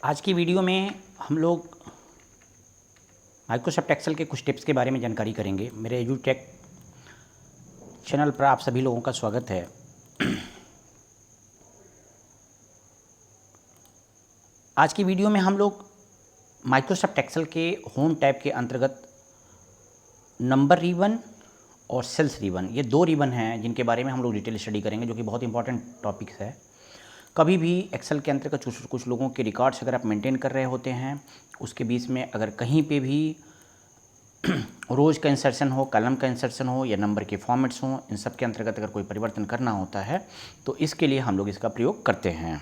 आज की वीडियो में हम लोग माइक्रोसॉफ्ट एक्सेल के कुछ टिप्स के बारे में जानकारी करेंगे। मेरे एजुटेक चैनल पर आप सभी लोगों का स्वागत है। आज की वीडियो में हम लोग माइक्रोसॉफ्ट एक्सेल के होम टैब के अंतर्गत नंबर रिबन और सेल्स रिबन, ये दो रिबन हैं जिनके बारे में हम लोग डिटेल स्टडी करेंगे, जो कि बहुत इंपॉर्टेंट टॉपिक्स है। कभी भी एक्सेल के अंतर्गत कुछ लोगों के रिकॉर्ड्स अगर आप मेंटेन कर रहे होते हैं, उसके बीच में अगर कहीं पे भी रोज़ का इंसर्शन हो, कलम का इंसर्शन हो या नंबर के फॉर्मेट्स हों, इन सब के अंतर्गत अगर कोई परिवर्तन करना होता है तो इसके लिए हम लोग इसका प्रयोग करते हैं।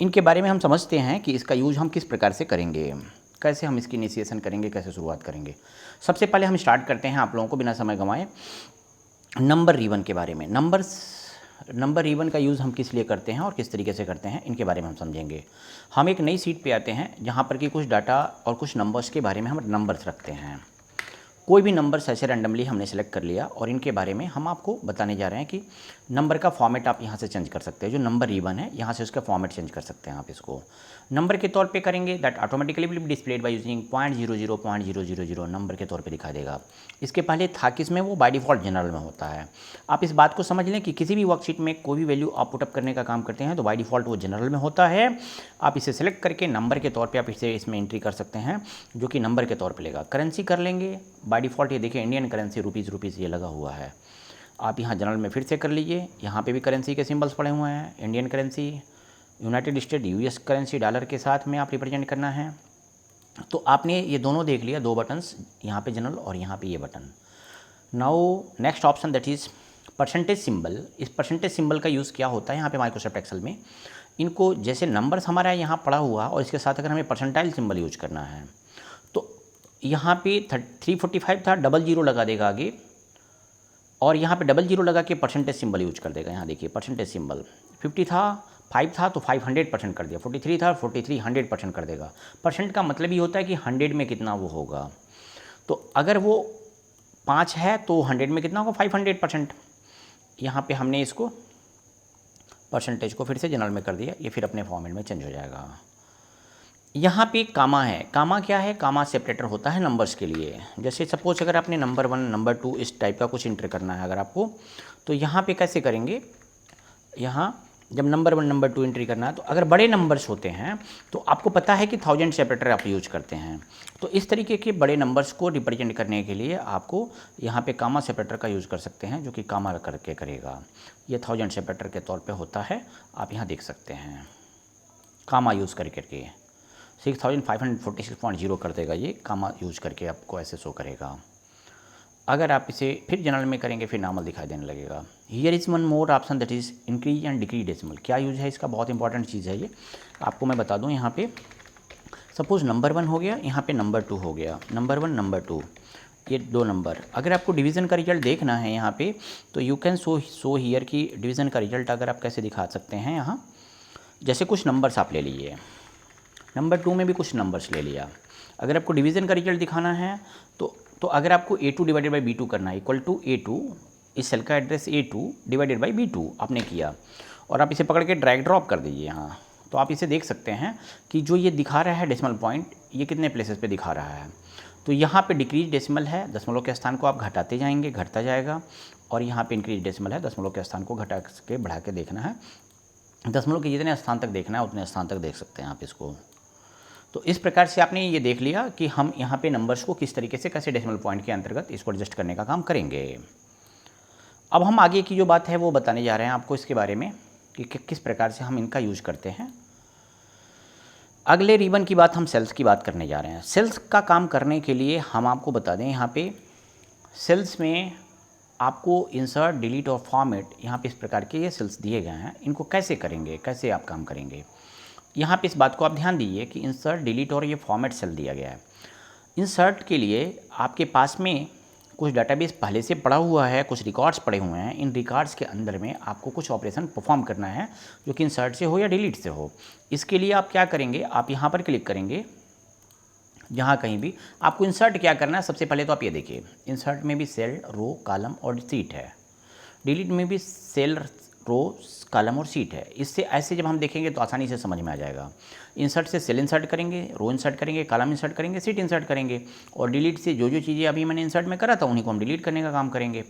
इनके बारे में हम समझते हैं कि इसका यूज़ हम किस प्रकार से करेंगे, कैसे हम इसकी इनिशिएशन करेंगे, कैसे शुरुआत करेंगे। सबसे पहले हम स्टार्ट करते हैं आप लोगों को बिना समय गंवाए नंबर रिबन के बारे में। नंबर रिबन का यूज़ हम किस लिए करते हैं और किस तरीके से करते हैं, इनके बारे में हम समझेंगे। हम एक नई सीट पे आते हैं जहाँ पर कि कुछ डाटा और कुछ नंबर्स के बारे में हम नंबर्स रखते हैं। कोई भी नंबर्स ऐसे रैंडमली हमने सेलेक्ट कर लिया और इनके बारे में हम आपको बताने जा रहे हैं कि नंबर का फॉर्मेट आप यहाँ से चेंज कर सकते हैं। जो नंबर रिबन है यहाँ से उसका फॉर्मेट चेंज कर सकते हैं आप इसको। नंबर के तौर पे करेंगे that automatically will be displayed by using 0.00.000 number के तौर पे दिखा देगा। इसके पहले था कि इसमें वो बाय डिफ़ॉल्ट जनरल में होता है। आप इस बात को समझ लें कि किसी भी वर्कशीट में कोई भी वैल्यू आप पुटअप करने का काम करते हैं तो बाय डिफ़ॉल्ट वो जनरल में होता है। आप इसे सेलेक्ट करके नंबर के तौर पे आप इसे इसमें एंट्री कर सकते हैं, जो कि नंबर के तौर पे लेगा। करेंसी कर लेंगे बाय डिफ़ॉल्ट, ये देखिए इंडियन करेंसी रुपीज़ ये लगा हुआ है। आप यहाँ जनरल में फिर से कर लीजिए, यहाँ पे भी करेंसी के सिंबल्स पड़े हुए हैं। Indian currency, United state, US currency dollar के साथ में आप रिप्रेजेंट करना है। तो आपने ये दोनों देख लिया, दो बटन्स, यहाँ पे जनरल और यहाँ पे ये button. Now next option that is percentage symbol. इस परसेंटेज सिंबल का यूज़ क्या होता है यहाँ पे माइक्रोसॉफ्ट एक्सेल में, इनको जैसे नंबर्स हमारा यहाँ पड़ा हुआ और इसके साथ अगर हमें परसेंटाइल सिंबल यूज करना है तो यहाँ पे 345 था, डबल जीरो लगा देगा आगे, और यहाँ पे डबल जीरो लगा के परसेंटेज सिंबल यूज कर देगा। यहाँ देखिए परसेंटेज सिंबल 50 था, 5 था तो 500% कर दिया, 43 था 43 100% कर देगा। परसेंट का मतलब ही होता है कि 100 में कितना वो होगा। तो अगर वो 5 है तो 100 में कितना होगा, 500%। यहाँ पे हमने इसको परसेंटेज को फिर से जनरल में कर दिया, ये फिर अपने फॉर्मेट में चेंज हो जाएगा। यहाँ पे कामा है। कामा क्या है? कामा सेपरेटर होता है नंबर्स के लिए। जैसे सपोज अगर आपने नंबर 1, नंबर 2 इस टाइप का कुछ इंटर करना है अगर आपको, तो यहाँ पे कैसे करेंगे, यहाँ जब नंबर 1 नंबर 2 एंट्री करना है तो अगर बड़े नंबर्स होते हैं तो आपको पता है कि 1000 सेपरेटर आप यूज करते हैं। तो इस तरीके के बड़े नंबर्स को रिप्रेजेंट करने के लिए आपको यहाँ पे कामा सेपरेटर का यूज़ कर सकते हैं, जो कि कामा करके करेगा। ये 1000 सेपरेटर के तौर पे होता है, आप यहाँ देख सकते हैं कामा यूज़ करके 6546.0 कर देगा। ये कामा यूज करके आपको ऐसे शो करेगा। अगर आप इसे फिर जनरल में करेंगे फिर नॉर्मल दिखाई देने लगेगा। Here is one more option that is increase and decrease decimal. क्या यूज़ है इसका? बहुत इंपॉर्टेंट चीज़ है ये, आपको मैं बता दूं। यहाँ पे सपोज नंबर 1 हो गया, यहाँ पे नंबर 2 हो गया, नंबर 1 नंबर 2, ये दो नंबर। अगर आपको डिवीज़न का रिजल्ट देखना है यहाँ पे तो यू कैन शो हियर की डिवीज़न का रिजल्ट अगर आप कैसे दिखा सकते हैं। यहाँ जैसे कुछ नंबर्स आप ले लीजिए, नंबर 2 में भी कुछ नंबर्स ले लिया। अगर आपको डिवीज़न का रिजल्ट दिखाना है तो अगर आपको A2 डिवाइडेड बाई B2 करना है, इक्वल टू A2, इस सेल का address A2 divided by B2 आपने किया और आप इसे पकड़ के ड्रैग ड्रॉप कर दीजिए यहाँ, तो आप इसे देख सकते हैं कि जो ये दिखा रहा है डेसिमल पॉइंट, ये कितने प्लेसेस पे दिखा रहा है। तो यहाँ पे डिक्रीज डेसिमल है, दशमलव के स्थान को आप घटाते जाएंगे, घटता जाएगा, और यहाँ पे इंक्रीज डेसिमल है, दशमलव के स्थान को घटा के बढ़ा के देखना है। दशमलव के जितने स्थान तक देखना है उतने स्थान तक देख सकते हैं आप इसको। तो इस प्रकार से आपने ये देख लिया कि हम यहाँ पे नंबर्स को किस तरीके से कैसे डेसिमल पॉइंट के अंतर्गत इसको एडजस्ट करने का काम करेंगे। अब हम आगे की जो बात है वो बताने जा रहे हैं आपको इसके बारे में कि किस प्रकार से हम इनका यूज करते हैं। अगले रिबन की बात, हम सेल्स की बात करने जा रहे हैं। सेल्स का काम करने के लिए हम आपको बता दें, यहाँ पे सेल्स में आपको इंसर्ट, डिलीट और फॉर्मेट, यहाँ पे इस प्रकार के ये सेल्स दिए गए हैं। इनको कैसे करेंगे, कैसे आप काम करेंगे, यहाँ पे इस बात को आप ध्यान दीजिए कि इंसर्ट, डिलीट और ये फॉर्मेट सेल दिया गया है। इंसर्ट के लिए आपके पास में कुछ डाटाबेस पहले से पड़ा हुआ है, कुछ रिकॉर्ड्स पड़े हुए हैं। इन रिकॉर्ड्स के अंदर में आपको कुछ ऑपरेशन परफॉर्म करना है, जो कि इंसर्ट से हो या डिलीट से हो। इसके लिए आप क्या करेंगे, आप यहाँ पर क्लिक करेंगे, जहाँ कहीं भी आपको इंसर्ट क्या करना है। सबसे पहले तो आप ये देखिए, इंसर्ट में भी सेल, रो, कॉलम और सीट है। डिलीट में भी सेल, रो, कॉलम और सीट है। इससे ऐसे जब हम देखेंगे तो आसानी से समझ में आ जाएगा। इंसर्ट से सेल इंसर्ट करेंगे, रो इंसर्ट करेंगे, कॉलम इंसर्ट करेंगे, सीट इंसर्ट करेंगे, और डिलीट से जो जो चीज़ें अभी मैंने इंसर्ट में करा था उन्हीं को हम डिलीट करने का काम करेंगे।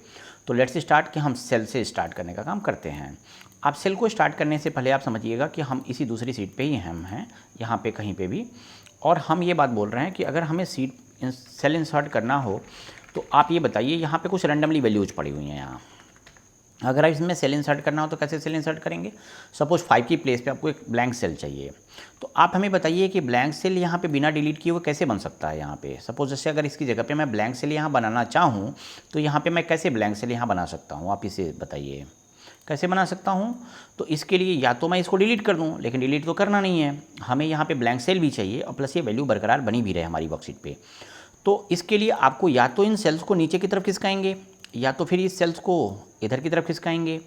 तो लेट्स स्टार्ट कि हम सेल से स्टार्ट करने का काम करते हैं। आप सेल को स्टार्ट करने से पहले आप समझिएगा कि हम इसी दूसरी सीट पे ही हम हैं, यहाँ पे कहीं पे भी, और हम ये बात बोल रहे हैं कि अगर हमें सेल इंसर्ट करना हो तो आप ये बताइए, यहाँ पे कुछ रैंडमली वैल्यूज पड़ी हुई हैं यहाँ। अगर आप इसमें सेल इंसर्ट करना हो तो कैसे सेल इंसर्ट करेंगे? सपोज 5 की प्लेस पे आपको एक ब्लैंक सेल चाहिए, तो आप हमें बताइए कि ब्लैंक सेल यहाँ पे बिना डिलीट किए हुए कैसे बन सकता है। यहाँ पे सपोज जैसे अगर इसकी जगह पे मैं ब्लैंक सेल यहाँ बनाना चाहूँ तो यहाँ पे मैं कैसे ब्लैंक सेल यहाँ बना सकता हूँ? आप इसे बताइए कैसे बना सकता हूँ। तो इसके लिए या तो मैं इसको डिलीट कर दूँ, लेकिन डिलीट तो करना नहीं है, हमें यहाँ पे ब्लैंक सेल भी चाहिए और प्लस ये वैल्यू बरकरार बनी भी रहे हमारी वर्कशीट पे। तो इसके लिए आपको या तो इन सेल्स को नीचे की तरफ खिसकाएंगे या तो फिर इस सेल्स को इधर की तरफ खिसकाएंगे।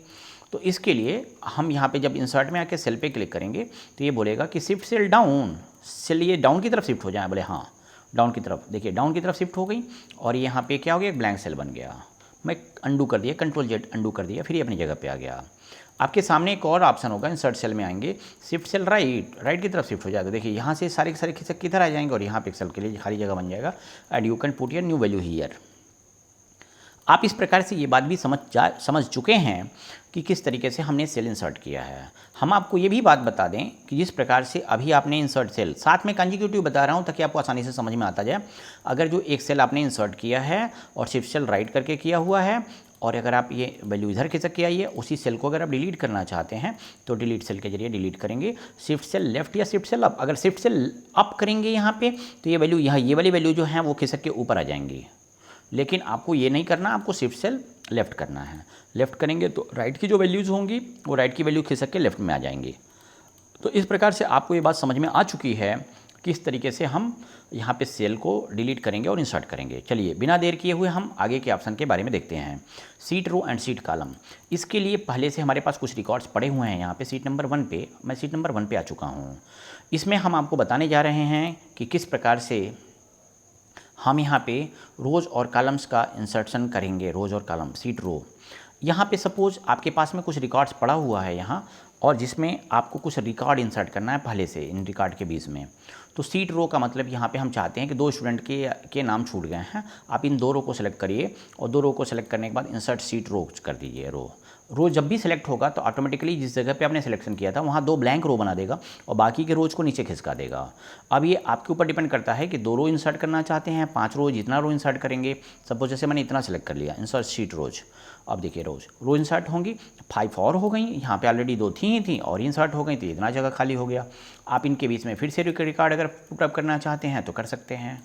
तो इसके लिए हम यहाँ पे जब इंसर्ट में आके सेल पे क्लिक करेंगे तो ये बोलेगा कि शिफ्ट सेल डाउन, सेल ये डाउन की तरफ शिफ्ट हो जाए। बोले हाँ डाउन की तरफ, देखिए डाउन की तरफ शिफ्ट हो गई और यहाँ पे क्या हो गया, एक ब्लैंक सेल बन गया। मैं अंडू कर दिया, कंट्रोल जेड अंडू कर दिया, फिर ये अपनी जगह पे आ गया। आपके सामने एक और ऑप्शन होगा, इंसर्ट सेल में आएंगे, शिफ्ट सेल राइट की तरफ शिफ्ट हो जाएगा। देखिए यहाँ से सारे के सारे खिसक किधर आ जाएंगे और यहाँ पे सेल के लिए खाली जगह बन जाएगा, and you can put your new value here. आप इस प्रकार से ये बात भी समझ चुके हैं कि किस तरीके से हमने सेल इंसर्ट किया है। हम आपको ये भी बात बता दें कि जिस प्रकार से अभी आपने इंसर्ट सेल, साथ में कंजिक्यूटिव बता रहा हूँ ताकि आपको आसानी से समझ में आता जाए। अगर जो एक सेल आपने इंसर्ट किया है और शिफ्ट सेल राइट करके किया हुआ है, और अगर आप ये वैल्यू इधर खिसक के आइए, उसी सेल को अगर आप डिलीट करना चाहते हैं तो डिलीट सेल के जरिए डिलीट करेंगे। शिफ्ट सेल लेफ्ट या शिफ्ट सेल अप, अगर शिफ्ट सेल अप करेंगे यहाँ पे तो ये वैल्यू यहाँ ये वाली वैल्यू जो है वो खिसक के ऊपर आ जाएंगी। लेकिन आपको ये नहीं करना, आपको शिफ्ट सेल लेफ्ट करना है। लेफ्ट करेंगे तो राइट की जो वैल्यूज़ होंगी वो राइट की वैल्यू खिसक के लेफ्ट में आ जाएंगी। तो इस प्रकार से आपको ये बात समझ में आ चुकी है किस तरीके से हम यहाँ पे सेल को डिलीट करेंगे और इंसर्ट करेंगे। चलिए बिना देर किए हुए हम आगे के ऑप्शन के बारे में देखते हैं। Sheet row and sheet column, इसके लिए पहले से हमारे पास कुछ रिकॉर्ड्स पड़े हुए हैं। यहाँ पे सीट नंबर 1 पे, मैं सीट नंबर 1 पे आ चुका हूँ। इसमें हम आपको बताने जा रहे हैं कि किस प्रकार से हम यहाँ पे रोज़ और कॉलम्स का इंसर्शन करेंगे। रोज़ और कॉलम, सीट रो। यहाँ पे सपोज आपके पास में कुछ रिकॉर्ड्स पड़ा हुआ है यहाँ, और जिसमें आपको कुछ रिकॉर्ड इंसर्ट करना है पहले से इन रिकॉर्ड के बीच में। तो सीट रो का मतलब यहाँ पे हम चाहते हैं कि 2 स्टूडेंट के नाम छूट गए हैं, आप इन 2 रो को सेलेक्ट करिए और 2 रो को सेलेक्ट करने के बाद इंसर्ट सीट रो कर दीजिए। रो जब भी सिलेक्ट होगा तो ऑटोमेटिकली जिस जगह पे आपने सिलेक्शन किया था वहाँ 2 ब्लैंक रो बना देगा और बाकी के रोज को नीचे खिसका देगा। अब ये आपके ऊपर डिपेंड करता है कि 2 रो इंसर्ट करना चाहते हैं, 5 रो, जितना रो इंसर्ट करेंगे। सपोज जैसे मैंने इतना सेलेक्ट कर लिया, इंसर्ट सीट रोज। अब देखिए रो इंसर्ट होंगी, 5 और हो गई, यहाँ पे ऑलरेडी 2 थी और इंसर्ट हो गई तो इतना जगह खाली हो गया। आप इनके बीच में फिर से रिकॉर्ड अगर पुटअप करना चाहते हैं तो कर सकते हैं।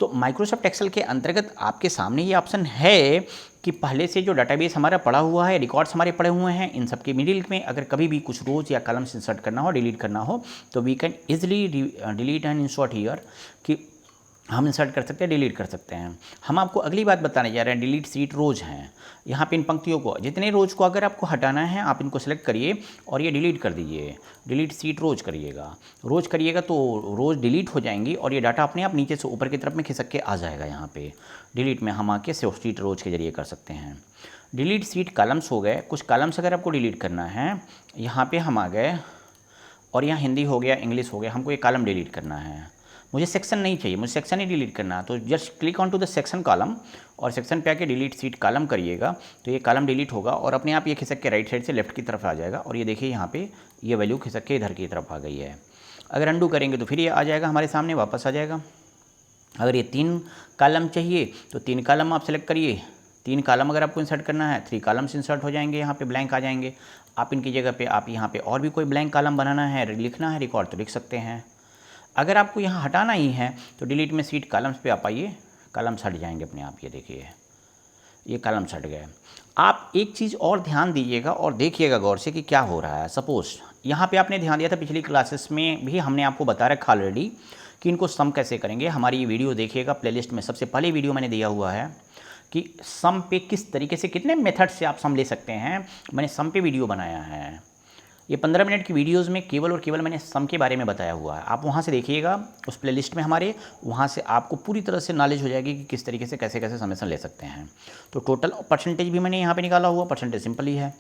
तो माइक्रोसॉफ्ट एक्सेल के अंतर्गत आपके सामने ये ऑप्शन है कि पहले से जो डाटाबेस हमारा पड़ा हुआ है, रिकॉर्ड्स हमारे पड़े हुए हैं, इन सब के मिडिल में अगर कभी भी कुछ रोज या कॉलम्स इंसर्ट करना हो, डिलीट करना हो, तो we can easily delete and insert here, कि हम इंसर्ट कर सकते हैं, डिलीट कर सकते हैं। हम आपको अगली बात बताने जा रहे हैं, डिलीट सीट रोज हैं। यहाँ पे इन पंक्तियों को, जितने रोज को अगर आपको हटाना है आप इनको सेलेक्ट करिए और ये डिलीट कर दीजिए। डिलीट सीट रोज करिएगा तो रोज डिलीट हो जाएंगी और ये डाटा अपने आप नीचे से ऊपर की तरफ में खिसक के आ जाएगा। यहाँ पे डिलीट में हम आके सीट रोज के जरिए कर सकते हैं। डिलीट सीट कॉलम्स हो गए, कुछ कॉलम्स अगर आपको डिलीट करना है, यहाँ पर हम आ गए और यहाँ हिंदी हो गया, इंग्लिश हो गया, हमको ये कॉलम डिलीट करना है। मुझे सेक्शन नहीं चाहिए, मुझे सेक्शन ही डिलीट करना, तो just click on to the section column और सेक्शन पे आके डिलीट सीट कॉलम करिएगा तो ये कॉलम डिलीट होगा और अपने आप ये खिसक के राइट साइड से लेफ्ट की तरफ आ जाएगा। और ये देखिए यहाँ पे ये वैल्यू खिसक के इधर की तरफ आ गई है। अगर अंडू करेंगे तो फिर ये आ जाएगा, हमारे सामने वापस आ जाएगा। अगर ये 3 कॉलम चाहिए तो 3 कॉलम आप सेलेक्ट करिए। 3 कॉलम अगर आपको इंसर्ट करना है, 3 कॉलम्स इंसर्ट हो जाएंगे, यहाँ पे ब्लैंक आ जाएंगे। आप इनकी जगह पे आप यहाँ पे और भी कोई ब्लैंक कॉलम बनाना है, लिखना है रिकॉर्ड, तो लिख सकते हैं। अगर आपको यहाँ हटाना ही है तो डिलीट में सीट कॉलम्स पे आप आइए, कॉलम्स हट जाएंगे अपने आप। ये देखिए ये कॉलम्स हट गए। आप एक चीज़ और ध्यान दीजिएगा और देखिएगा गौर से कि क्या हो रहा है। सपोज यहाँ पे आपने ध्यान दिया था, पिछली क्लासेस में भी हमने आपको बता रखा ऑलरेडी कि इनको सम कैसे करेंगे। हमारी ये वीडियो देखिएगा, प्लेलिस्ट में सबसे पहले वीडियो मैंने दिया हुआ है कि सम पे किस तरीके से, कितने मेथड से आप सम ले सकते हैं। मैंने सम पे वीडियो बनाया है, ये 15 मिनट की वीडियोस में केवल और केवल मैंने सम के बारे में बताया हुआ है। आप वहाँ से देखिएगा उस प्लेलिस्ट में हमारे, वहाँ से आपको पूरी तरह से नॉलेज हो जाएगी कि किस तरीके से कैसे कैसे समेशन ले सकते हैं। तो टोटल परसेंटेज भी मैंने यहाँ पे निकाला हुआ, परसेंटेज सिंपल ही है।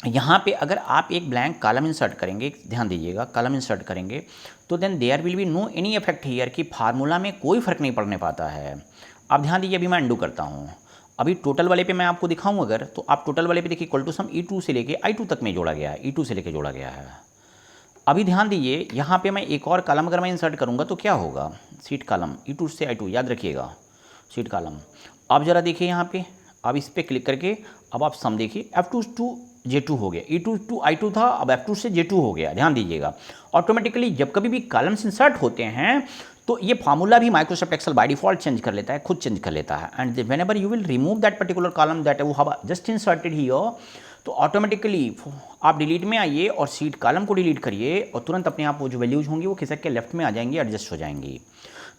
यहाँ पे अगर आप एक ब्लैंक कॉलम इंसर्ट करेंगे, ध्यान दीजिएगा, कॉलम इंसर्ट करेंगे तो then there will be no any effect here कि फार्मूला में कोई फ़र्क नहीं पड़ने पाता है। अब ध्यान दीजिए, अभी मैं अंडू करता हूँ। अभी टोटल वाले पे मैं आपको दिखाऊँ अगर, तो आप टोटल वाले पे देखिए इक्वल टू सम E2 से लेके I2 तक में जोड़ा गया है, E2 से लेके जोड़ा गया है। अभी ध्यान दीजिए, यहाँ पे मैं एक और कॉलम अगर मैं इंसर्ट करूँगा तो क्या होगा, सीट कॉलम E2 से I2, याद रखिएगा सीट कॉलम। अब ज़रा देखिए यहाँ पे, अब इस पर क्लिक करके अब आप सम देखिए, F2 to J2 हो गया, E2 to I2 था, अब F2 से J2 हो गया। ध्यान दीजिएगा, ऑटोमेटिकली जब कभी भी कॉलम्स इंसर्ट होते हैं तो ये फार्मूला भी Microsoft Excel by default change कर लेता है, खुद चेंज कर लेता है। And whenever you will remove that particular column that you have just inserted here, तो ऑटोमेटिकली आप डिलीट में आइए और सीट कॉलम को डिलीट करिए और तुरंत अपने आप वो जो वैल्यूज होंगी वो खिसक के लेफ्ट में आ जाएंगी, एडजस्ट हो जाएंगी।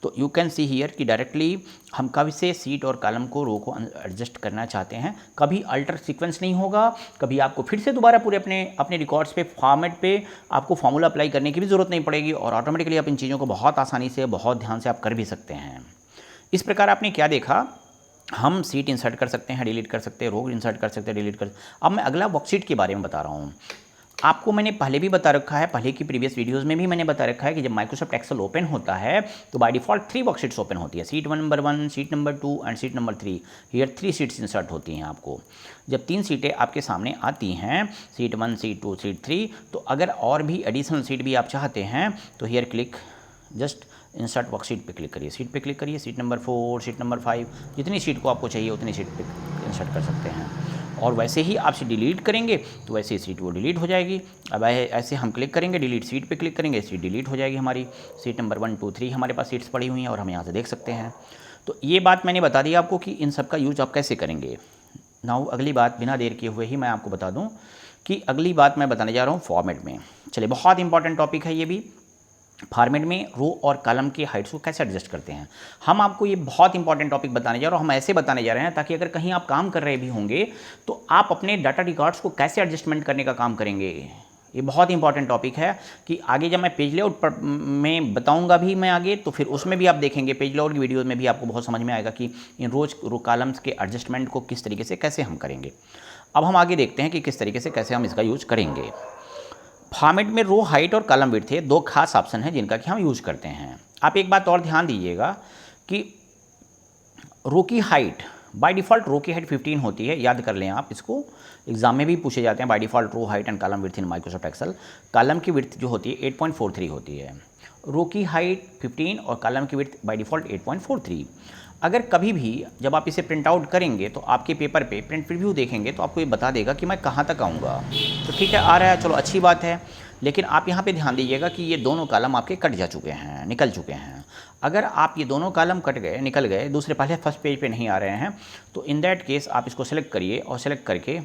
तो यू कैन सी हियर कि डायरेक्टली हम कभी से सीट और कॉलम को रो को एडजस्ट करना चाहते हैं, कभी अल्टर सीक्वेंस नहीं होगा, कभी आपको फिर से दोबारा पूरे अपने रिकॉर्ड्स पे फॉर्मेट पे आपको फार्मूला अप्लाई करने की भी ज़रूरत नहीं पड़ेगी और ऑटोमेटिकली आप इन चीज़ों को बहुत आसानी से, बहुत ध्यान से आप कर भी सकते हैं। इस प्रकार आपने क्या देखा, हम सीट इंसर्ट कर सकते हैं, डिलीट कर सकते हैं, रो इंसर्ट कर सकते हैं, डिलीट कर। अब मैं अगला वर्कशीट के बारे में बता रहा हूँ। आपको मैंने पहले भी बता रखा है, पहले की प्रीवियस वीडियोस में भी मैंने बता रखा है कि जब माइक्रोसॉफ्ट एक्सेल ओपन होता है तो बाय डिफॉल्ट 3 वर्कशीट्स ओपन होती है, seat number 1, seat number 2 and seat number 3। Here 3 seats insert होती हैं आपको। जब 3 सीटें आपके सामने आती हैं, सीट 1, सीट 2, सीट 3, तो अगर और भी एडिशनल सीट भी आप चाहते हैं तो here click, just insert worksheet पे क्लिक करिए, सीट पे क्लिक करिए, सीट नंबर 4, सीट नंबर 5, जितनी सीट को आपको चाहिए उतनी सीट पे इंसर्ट कर सकते हैं। और वैसे ही आप सीट डिलीट करेंगे तो वैसे ही सीट वो डिलीट हो जाएगी। अब ऐसे हम क्लिक करेंगे, डिलीट सीट पे क्लिक करेंगे, सीट डिलीट हो जाएगी हमारी। सीट नंबर 1, 2, 3 हमारे पास सीट्स पड़ी हुई हैं और हम यहाँ से देख सकते हैं। तो ये बात मैंने बता दी आपको कि इन सब का यूज आप कैसे करेंगे। नाउ अगली बात बिना देर किए हुए ही मैं आपको बता दूँ कि अगली बात मैं बताने जा रहा हूँ फॉर्मेट में। चलिए, बहुत इंपॉर्टेंट टॉपिक है ये भी। फॉर्मेट में रो और कॉलम के हाइट्स को कैसे एडजस्ट करते हैं, हम आपको ये बहुत इंपॉर्टेंट टॉपिक बताने जा रहे हैं। और हम ऐसे बताने जा रहे हैं ताकि अगर कहीं आप काम कर रहे भी होंगे तो आप अपने डाटा रिकॉर्ड्स को कैसे एडजस्टमेंट करने का काम करेंगे। ये बहुत इंपॉर्टेंट टॉपिक है कि आगे जब मैं पेज लेआउट पर में बताऊंगा भी मैं आगे, तो फिर उसमें भी आप देखेंगे, पेज लेआउट की वीडियो में भी आपको बहुत समझ में आएगा कि इन रो कॉलम्स के एडजस्टमेंट को किस तरीके से कैसे हम करेंगे। अब हम आगे देखते हैं कि किस तरीके से कैसे हम इसका यूज करेंगे। फॉर्मेट में रो हाइट और कॉलम विड्थ है, 2 खास ऑप्शन हैं जिनका कि हम यूज़ करते हैं। आप एक बात और ध्यान दीजिएगा कि रो की हाइट बाय डिफ़ॉल्ट रो की हाइट 15 होती है, याद कर लें आप इसको, एग्जाम में भी पूछे जाते हैं। By default row height and column width in Microsoft Excel, column की विड्थ जो होती है 8.43 होती है, रो की हाइट 15 और कॉलम की विड्थ बाय डिफ़ॉल्ट 8.43। अगर कभी भी जब आप इसे प्रिंट आउट करेंगे तो आपके पेपर पे प्रिंट प्रीव्यू देखेंगे तो आपको ये बता देगा कि मैं कहाँ तक आऊँगा। तो ठीक है, आ रहा है, चलो अच्छी बात है। लेकिन आप यहाँ पे ध्यान दीजिएगा कि ये दोनों कॉलम आपके कट जा चुके हैं, निकल चुके हैं। अगर आप ये दोनों कॉलम कट गए, निकल गए, दूसरे पहले फर्स्ट पेज पे नहीं आ रहे हैं, तो इन दैट केस आप इसको सेलेक्ट करिए और सेलेक्ट करके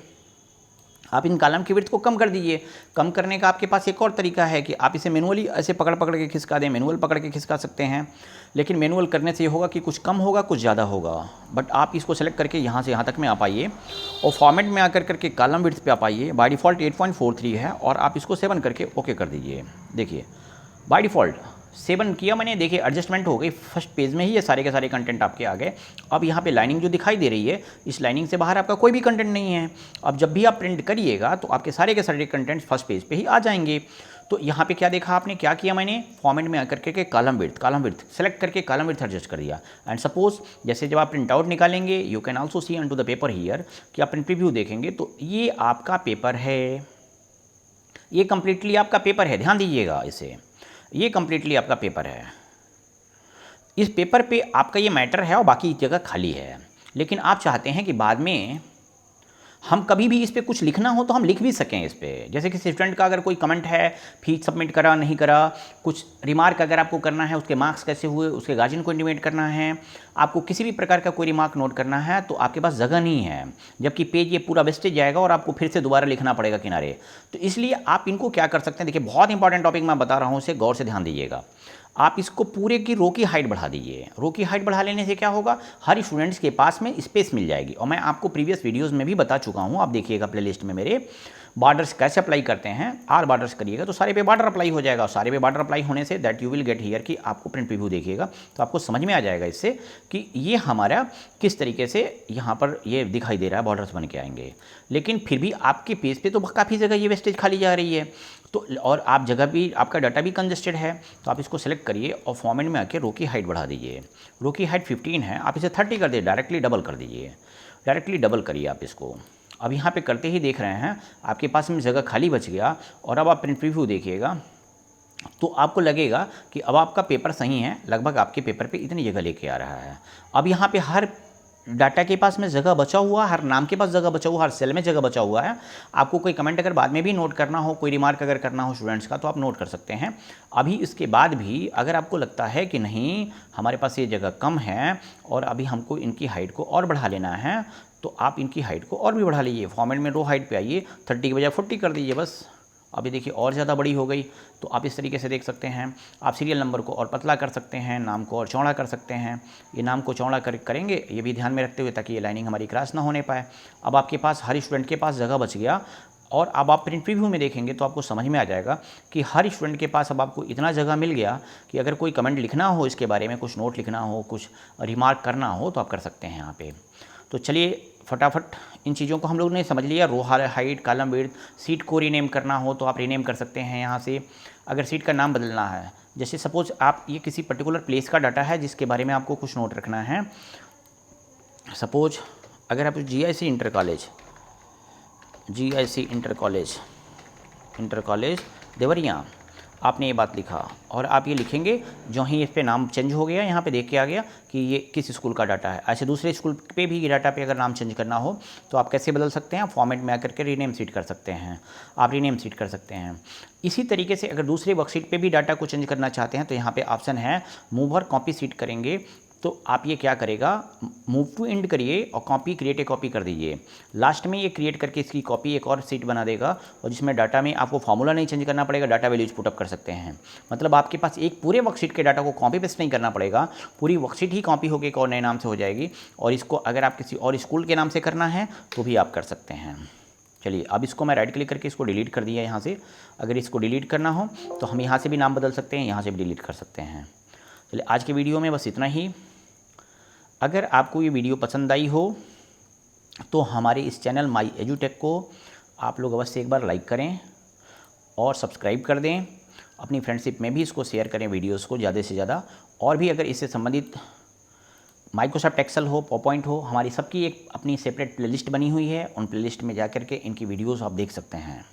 आप इन कॉलम की विड्थ को कम कर दीजिए। कम करने का आपके पास एक और तरीका है कि आप इसे मैनुअली ऐसे पकड़ पकड़ के खिसका दें, मैनुअल पकड़ के खिसका सकते हैं। लेकिन मैनुअल करने से ये होगा कि कुछ कम होगा, कुछ ज़्यादा होगा। बट आप इसको सेलेक्ट करके यहाँ से यहाँ तक में आप आइए और फॉर्मेट में आकर करके कॉलम विड्थ पे आप आइए। बाय डिफ़ॉल्ट 8.43 है और आप इसको 7 करके ओके कर दीजिए। देखिए बाय डिफ़ॉल्ट 7 किया मैंने, देखिए एडजस्टमेंट हो गई, फर्स्ट पेज में ही ये सारे के सारे कंटेंट आपके आ गए। अब यहाँ पे लाइनिंग जो दिखाई दे रही है, इस लाइनिंग से बाहर आपका कोई भी कंटेंट नहीं है। अब जब भी आप प्रिंट करिएगा तो आपके सारे के सारे कंटेंट फर्स्ट पेज पे ही आ जाएंगे। तो यहाँ पे क्या देखा आपने, क्या किया मैंने, फॉर्मेट में आकर के कॉलम विड्थ सेलेक्ट करके कॉलम विड्थ एडजस्ट कर दिया। एंड सपोज जैसे जब आप प्रिंट आउट निकालेंगे, you can also see on to the paper here कि आप प्रिंट प्रीव्यू देखेंगे तो ये आपका पेपर है, ये कंप्लीटली आपका पेपर है। ध्यान दीजिएगा इसे, ये कंप्लीटली आपका पेपर है। इस पेपर पे आपका ये मैटर है और बाकी जगह खाली है। लेकिन आप चाहते हैं कि बाद में हम कभी भी इस पे कुछ लिखना हो तो हम लिख भी सकें इस पे। जैसे कि स्टूडेंट का अगर कोई कमेंट है, फीस सबमिट करा नहीं करा, कुछ रिमार्क अगर आपको करना है, उसके मार्क्स कैसे हुए, उसके गार्जियन को इंटीमेट करना है, आपको किसी भी प्रकार का कोई रिमार्क नोट करना है, तो आपके पास जगह नहीं है, जबकि पेज ये पूरा वेस्टेज जाएगा और आपको फिर से दोबारा लिखना पड़ेगा किनारे। तो इसलिए आप इनको क्या कर सकते हैं, देखिए बहुत इंपॉर्टेंट टॉपिक मैं बता रहा हूँ, इसे गौर से ध्यान दीजिएगा। आप इसको पूरे की रो की हाइट बढ़ा दीजिए। रो की हाइट बढ़ा लेने से क्या होगा, हर स्टूडेंट्स के पास में स्पेस मिल जाएगी। और मैं आपको प्रीवियस वीडियोस में भी बता चुका हूँ, आप देखिएगा प्लेलिस्ट में मेरे, बॉर्डर्स कैसे अप्लाई करते हैं, आर बॉर्डर्स करिएगा तो सारे पे बॉर्डर अप्लाई हो जाएगा। सारे पे बॉर्डर अप्लाई होने say that you will get here कि आपको प्रिंट प्रीव्यू देखिएगा तो आपको समझ में आ जाएगा इससे कि ये हमारा किस तरीके से यहाँ पर ये दिखाई दे रहा है, बॉर्डर्स बन के आएंगे। लेकिन फिर भी आपके पेज पे तो काफ़ी जगह ये वेस्टेज खाली जा रही है, तो और आप जगह भी, आपका डाटा भी कंजेस्टेड है, तो आप इसको सेलेक्ट करिए और फॉर्मेट में आके रो की हाइट बढ़ा दीजिए। रो की हाइट 15 है, आप इसे 30 कर दीजिए, डायरेक्टली डबल कर दीजिए, डायरेक्टली डबल करिए आप इसको। अब यहाँ पे करते ही देख रहे हैं आपके पास में जगह खाली बच गया। और अब आप प्रिंट प्रीव्यू देखिएगा तो आपको लगेगा कि अब आपका पेपर सही है, लगभग आपके पेपर पे इतनी जगह लेके आ रहा है। अब यहाँ पे हर डाटा के पास में जगह बचा हुआ, हर नाम के पास जगह बचा हुआ, हर सेल में जगह बचा हुआ है। आपको कोई कमेंट अगर बाद में भी नोट करना हो, कोई रिमार्क अगर करना हो स्टूडेंट्स का, तो आप नोट कर सकते हैं। अभी इसके बाद भी अगर आपको लगता है कि नहीं हमारे पास ये जगह कम है और अभी हमको इनकी हाइट को और बढ़ा लेना है, तो आप इनकी हाइट को और भी बढ़ा लीजिए। फॉर्मेट में रो हाइट पे आइए, 30 के बजाय 40 कर दीजिए बस। अभी देखिए और ज़्यादा बड़ी हो गई, तो आप इस तरीके से देख सकते हैं। आप सीरियल नंबर को और पतला कर सकते हैं, नाम को और चौड़ा कर सकते हैं। ये नाम को चौड़ा करेंगे ये भी ध्यान में रखते हुए, ताकि ये लाइनिंग हमारी क्रॉस ना होने पाए। अब आपके पास हर स्टूडेंट के पास जगह बच गया। और अब आप प्रिंट प्रीव्यू में देखेंगे तो आपको समझ में आ जाएगा कि हर स्टूडेंट के पास अब आपको इतना जगह मिल गया कि अगर कोई कमेंट लिखना हो, इसके बारे में कुछ नोट लिखना हो, कुछ रिमार्क करना हो, तो आप कर सकते हैं यहाँ पे। तो चलिए फटाफट इन चीज़ों को हम लोग ने समझ लिया। Row height, column width, sheet को रीनेम करना हो तो आप रीनेम कर सकते हैं यहाँ से। अगर सीट का नाम बदलना है, जैसे सपोज आप ये किसी पर्टिकुलर प्लेस का डाटा है जिसके बारे में आपको कुछ नोट रखना है। सपोज अगर आप GIC इंटर कॉलेज देवरिया, आपने ये बात लिखा और आप ये लिखेंगे, जो ही इस पे नाम चेंज हो गया, यहाँ पे देख के आ गया कि ये किस स्कूल का डाटा है। ऐसे दूसरे स्कूल पे भी ये डाटा पे अगर नाम चेंज करना हो तो आप कैसे बदल सकते हैं, फॉर्मेट में आकर के रीनेम सीट कर सकते हैं, आप रीनेम सीट कर सकते हैं। इसी तरीके से अगर दूसरे वर्कशीट पे भी डाटा को चेंज करना चाहते हैं तो यहाँ पे ऑप्शन है मूव और कॉपी सीट करेंगे तो आप ये क्या करेगा, मूव टू एंड करिए और कॉपी क्रिएट ए कॉपी कर दीजिए। लास्ट में ये क्रिएट करके इसकी कॉपी एक और सीट बना देगा और जिसमें डाटा में आपको फॉर्मूला नहीं चेंज करना पड़ेगा, डाटा वैल्यूज पुटअप कर सकते हैं। मतलब आपके पास एक पूरे वर्कशीट के डाटा को कॉपी पेस्ट नहीं करना पड़ेगा, पूरी वर्कशीट ही कॉपी होकर एक और नए नाम से हो जाएगी। और इसको अगर आप किसी और स्कूल के नाम से करना है तो भी आप कर सकते हैं। चलिए अब इसको मैं राइट क्लिक करके इसको डिलीट कर दिया यहाँ से। अगर इसको डिलीट करना हो तो हम यहाँ से भी नाम बदल सकते हैं, यहाँ से भी डिलीट कर सकते हैं। चलिए आज के वीडियो में बस इतना ही। अगर आपको ये वीडियो पसंद आई हो तो हमारे इस चैनल माई एजुटेक को आप लोग अवश्य एक बार लाइक करें और सब्सक्राइब कर दें। अपनी फ्रेंडशिप में भी इसको शेयर करें वीडियोस को ज़्यादा से ज़्यादा। और भी अगर इससे संबंधित माइक्रोसॉफ्ट एक्सेल हो, पावरपॉइंट हो, हमारी सबकी एक अपनी सेपरेट प्लेलिस्ट बनी हुई है। उन प्लेलिस्ट में जा कर के इनकी वीडियोज़ आप देख सकते हैं।